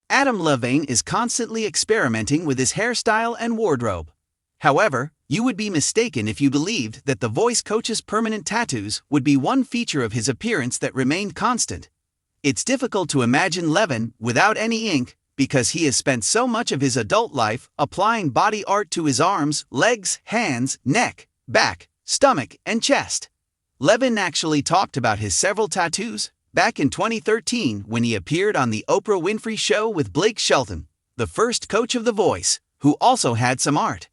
Adam Levine is constantly experimenting with his hairstyle and wardrobe. However, you would be mistaken if you believed that the voice coach's permanent tattoos would be one feature of his appearance that remained constant. It's difficult to imagine Levine without any ink because he has spent so much of his adult life applying body art to his arms, legs, hands, neck, back, stomach, and chest. Levine actually talked about his several tattoos back in 2013 when he appeared on The Oprah Winfrey Show with Blake Shelton, the first coach of The Voice, who also had some art.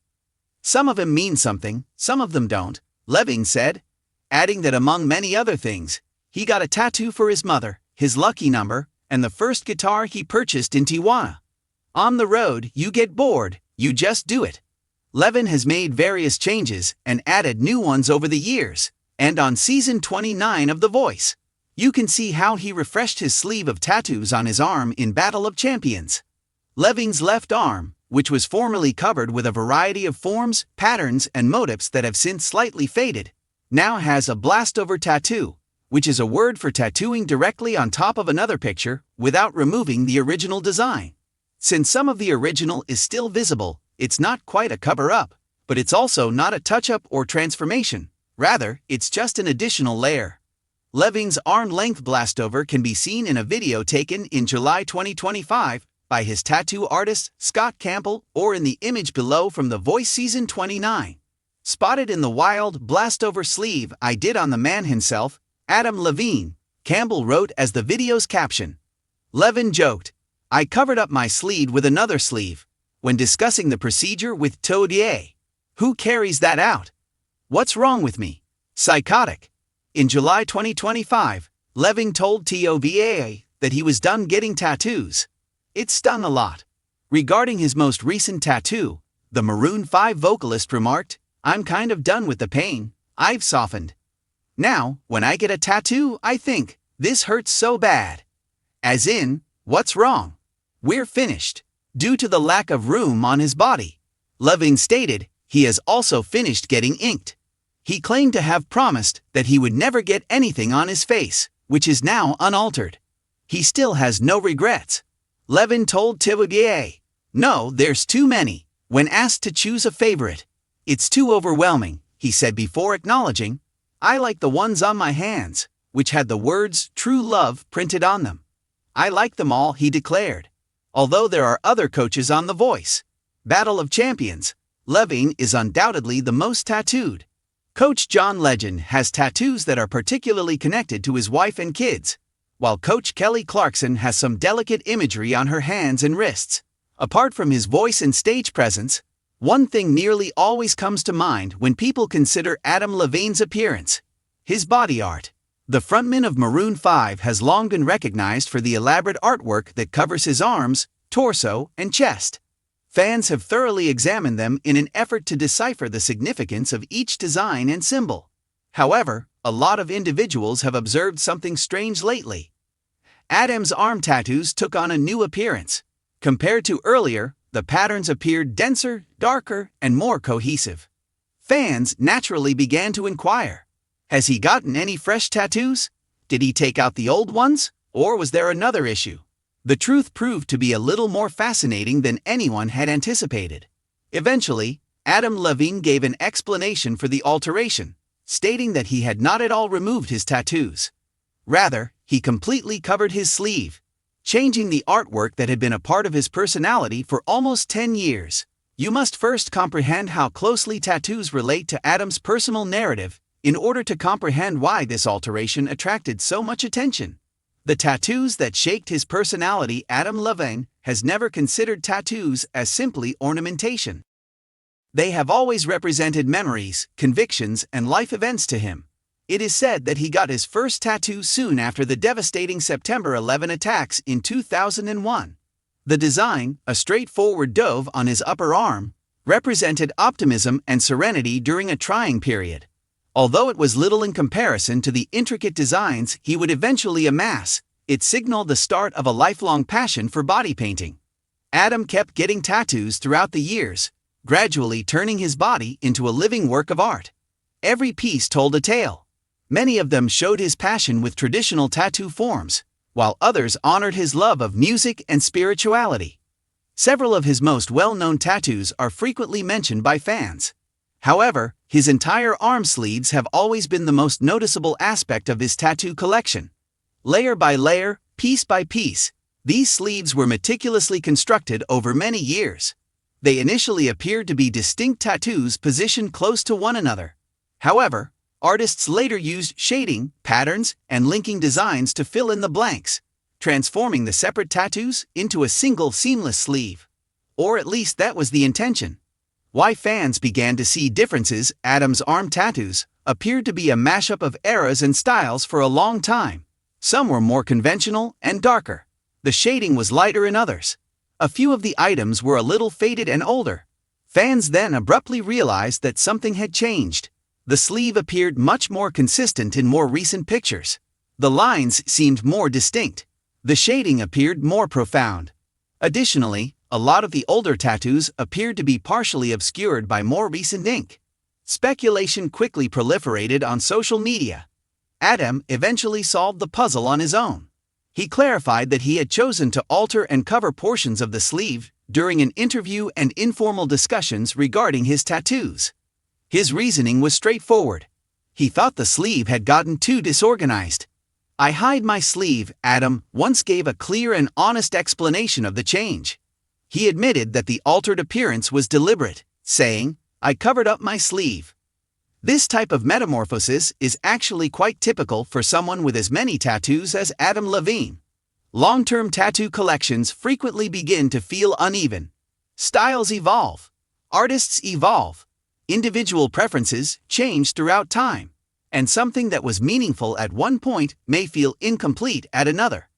Some of them mean something, some of them don't, Levine said, adding that among many other things, he got a tattoo for his mother, his lucky number, and the first guitar he purchased in Tijuana. On the road, you get bored, you just do it. Levine has made various changes and added new ones over the years, and on season 29 of The Voice, you can see how he refreshed his sleeve of tattoos on his arm in Battle of Champions. Levine's left arm, which was formerly covered with a variety of forms, patterns, and motifs that have since slightly faded, now has a blastover tattoo, which is a word for tattooing directly on top of another picture without removing the original design. Since some of the original is still visible, it's not quite a cover-up, but it's also not a touch-up or transformation. Rather, it's just an additional layer. Levine's arm-length blastover can be seen in a video taken in July 2025 by his tattoo artist Scott Campbell or in the image below from The Voice Season 29. Spotted in the wild blastover sleeve I did on the man himself, Adam Levine, Campbell wrote as the video's caption. Levine joked, "I covered up my sleeve with another sleeve," when discussing the procedure with Todier. "Who carries that out? What's wrong with me? Psychotic." In July 2025, Levine told TOVA that he was done getting tattoos. It stung a lot. Regarding his most recent tattoo, the Maroon 5 vocalist remarked, "I'm kind of done with the pain, I've softened. Now, when I get a tattoo, I think, this hurts so bad. As in, what's wrong? We're finished." Due to the lack of room on his body, Levine stated he has also finished getting inked. He claimed to have promised that he would never get anything on his face, which is now unaltered. He still has no regrets. Levine told TOVA, "No, there's too many. When asked to choose a favorite, it's too overwhelming," he said before acknowledging, "I like the ones on my hands, which had the words True Love printed on them. I like them all," he declared. Although there are other coaches on The Voice Battle of Champions, Levine is undoubtedly the most tattooed. Coach John Legend has tattoos that are particularly connected to his wife and kids, while Coach Kelly Clarkson has some delicate imagery on her hands and wrists. Apart from his voice and stage presence, one thing nearly always comes to mind when people consider Adam Levine's appearance: his body art. The frontman of Maroon 5 has long been recognized for the elaborate artwork that covers his arms, torso, and chest. Fans have thoroughly examined them in an effort to decipher the significance of each design and symbol. However, a lot of individuals have observed something strange lately. Adam's arm tattoos took on a new appearance. Compared to earlier, the patterns appeared denser, darker, and more cohesive. Fans naturally began to inquire, has he gotten any fresh tattoos? Did he take out the old ones? Or was there another issue? The truth proved to be a little more fascinating than anyone had anticipated. Eventually, Adam Levine gave an explanation for the alteration, stating that he had not at all removed his tattoos. Rather, he completely covered his sleeve, changing the artwork that had been a part of his personality for almost 10 years. You must first comprehend how closely tattoos relate to Adam's personal narrative in order to comprehend why this alteration attracted so much attention. The tattoos that shaped his personality. Adam Levine has never considered tattoos as simply ornamentation. They have always represented memories, convictions, and life events to him. It is said that he got his first tattoo soon after the devastating September 11 attacks in 2001. The design, a straightforward dove on his upper arm, represented optimism and serenity during a trying period. Although it was little in comparison to the intricate designs he would eventually amass, it signaled the start of a lifelong passion for body painting. Adam kept getting tattoos throughout the years, gradually turning his body into a living work of art. Every piece told a tale. Many of them showed his passion with traditional tattoo forms, while others honored his love of music and spirituality. Several of his most well-known tattoos are frequently mentioned by fans. However, his entire arm sleeves have always been the most noticeable aspect of his tattoo collection. Layer by layer, piece by piece, these sleeves were meticulously constructed over many years. They initially appeared to be distinct tattoos positioned close to one another. However, artists later used shading, patterns, and linking designs to fill in the blanks, transforming the separate tattoos into a single seamless sleeve. Or at least that was the intention. Why fans began to see differences. Adam's arm tattoos appeared to be a mashup of eras and styles for a long time. Some were more conventional and darker. The shading was lighter in others. A few of the items were a little faded and older. Fans then abruptly realized that something had changed. The sleeve appeared much more consistent in more recent pictures. The lines seemed more distinct. The shading appeared more profound. Additionally, a lot of the older tattoos appeared to be partially obscured by more recent ink. Speculation quickly proliferated on social media. Adam eventually solved the puzzle on his own. He clarified that he had chosen to alter and cover portions of the sleeve during an interview and informal discussions regarding his tattoos. His reasoning was straightforward. He thought the sleeve had gotten too disorganized. "I hide my sleeve," Adam once gave a clear and honest explanation of the change. He admitted that the altered appearance was deliberate, saying, "I covered up my sleeve." This type of metamorphosis is actually quite typical for someone with as many tattoos as Adam Levine. Long-term tattoo collections frequently begin to feel uneven. Styles evolve. Artists evolve. Individual preferences change throughout time. And something that was meaningful at one point may feel incomplete at another.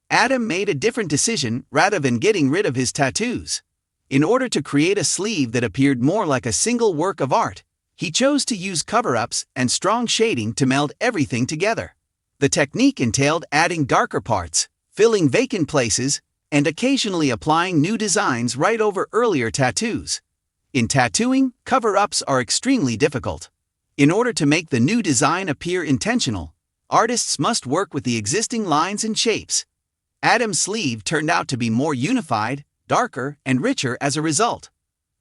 Adam made a different decision rather than getting rid of his tattoos. In order to create a sleeve that appeared more like a single work of art, he chose to use cover-ups and strong shading to meld everything together. The technique entailed adding darker parts, filling vacant places, and occasionally applying new designs right over earlier tattoos. In tattooing, cover-ups are extremely difficult. In order to make the new design appear intentional, artists must work with the existing lines and shapes. Adam's sleeve turned out to be more unified, darker, and richer as a result.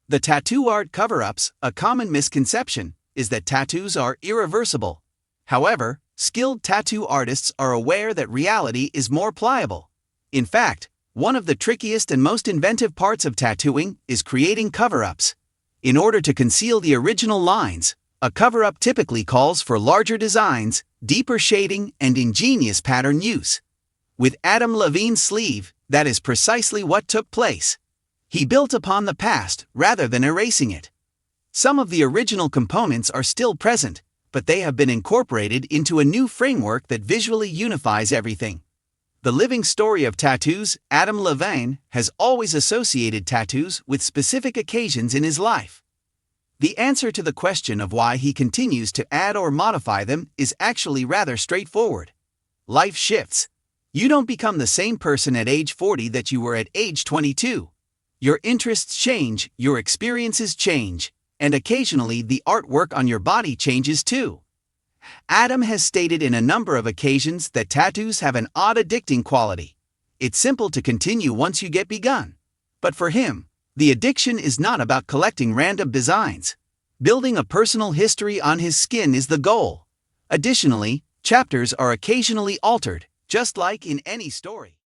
The tattoo art cover-ups. A common misconception is that tattoos are irreversible. However, skilled tattoo artists are aware that reality is more pliable. In fact, one of the trickiest and most inventive parts of tattooing is creating cover-ups. In order to conceal the original lines, a cover-up typically calls for larger designs, deeper shading, and ingenious pattern use. With Adam Levine's sleeve, that is precisely what took place. He built upon the past rather than erasing it. Some of the original components are still present, but they have been incorporated into a new framework that visually unifies everything. The living story of tattoos. Adam Levine has always associated tattoos with specific occasions in his life. The answer to the question of why he continues to add or modify them is actually rather straightforward. Life shifts. You don't become the same person at age 40 that you were at age 22. Your interests change, your experiences change, and occasionally the artwork on your body changes too. Adam has stated in a number of occasions that tattoos have an odd addicting quality. It's simple to continue once you get begun. But for him, the addiction is not about collecting random designs. Building a personal history on his skin is the goal. Additionally, chapters are occasionally altered, just like in any story.